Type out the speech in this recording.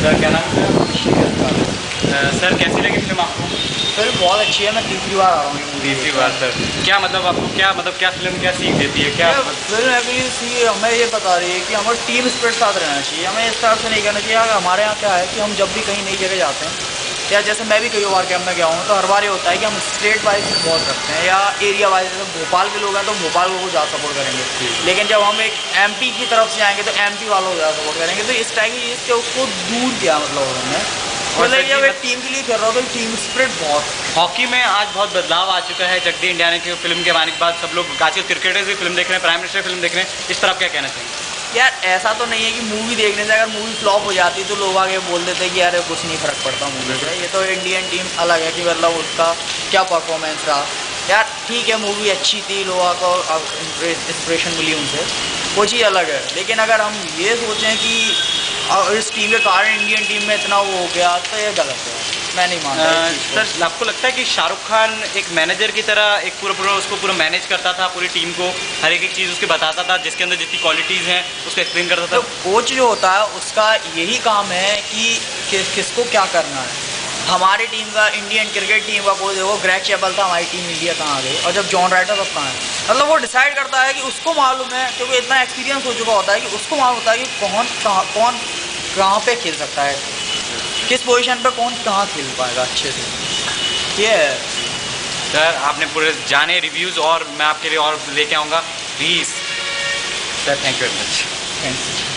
Sir क्या नाम है? सर कैसी लगी फिल्म आपको? फिल्म बहुत अच्छी है, मैं तीसरी बार आ रहा हूँ। तीसरी बार सर, क्या मतलब आपको क्या फिल्म क्या सीख देती है क्या? फिल्म एक्चुअली हमें ये बता रही है कि हमें टीम स्पिरिट साथ रहना चाहिए, हमें इस तरह से नहीं करना चाहिए। हमारे यहाँ क्या है कि हम जब भी कहीं नई जगह जाते हैं, या जैसे मैं भी कई बार कैंप में गया हूँ, तो हर बार ये होता है कि हम स्टेट वाइज बहुत रखते हैं या एरिया वाइज। जैसे भोपाल के लोग हैं तो भोपाल को ज़्यादा सपोर्ट करेंगे, लेकिन जब हम एक एमपी की तरफ से जाएंगे तो एमपी वालों को ज़्यादा सपोर्ट करेंगे। तो इस टाइप की चीज़ से उसको दूर किया मतलब उन्होंने। मतलब जब एक टीम के लिए कर रहा हो तो टीम स्पिरिट बहुत। हॉकी में आज बहुत बदलाव आ चुका है। जगदी इंडिया ने की फिल्म के आने के बाद सब लोग आजकल क्रिकेटर्स भी फिल्म देख रहे हैं, प्राइम मिनिस्टर फिल्म देख रहे हैं, इस तरफ क्या कहना चाहिए? यार ऐसा तो नहीं है कि मूवी देखने से अगर मूवी फ्लॉप हो जाती तो लोग आगे बोल देते कि यार कुछ नहीं फ़र्क पड़ता मूवी से। ये तो इंडियन टीम अलग है कि मतलब उसका क्या परफॉर्मेंस रहा। यार ठीक है, मूवी अच्छी थी, लोगों को इंस्पिरेशन मिली उनसे, वो चीज़ अलग है। लेकिन अगर हम ये सोचें कि इस टीम के कारण इंडियन टीम में इतना वो हो गया तो ये गलत है, मैं नहीं मानता। सर आपको लगता है कि शाहरुख खान एक मैनेजर की तरह एक पूरा उसको पूरा मैनेज करता था, पूरी टीम को हर एक चीज़ उसके बताता था, जिसके अंदर जितनी क्वालिटीज़ हैं उसको एक्सप्लेन करता था? तो कोच जो होता है उसका यही काम है कि किसको क्या करना है। हमारी टीम का, इंडियन क्रिकेट टीम का कोच देखो, ग्रेग चैपल था, हमारी टीम इंडिया कहाँ आ गई, और जब जॉन राइटर अब कहाँ है। मतलब वो डिसाइड करता है कि उसको मालूम है, क्योंकि इतना एक्सपीरियंस हो चुका होता है कि उसको मालूम होता है कि कौन कहाँ पे खेल सकता है, किस पोजीशन पे कौन कहाँ खेल पाएगा अच्छे से। ये है सर आपने पूरे जाने रिव्यूज़, और मैं आपके लिए और लेके आऊँगा please. Sir thank you very much. Thanks.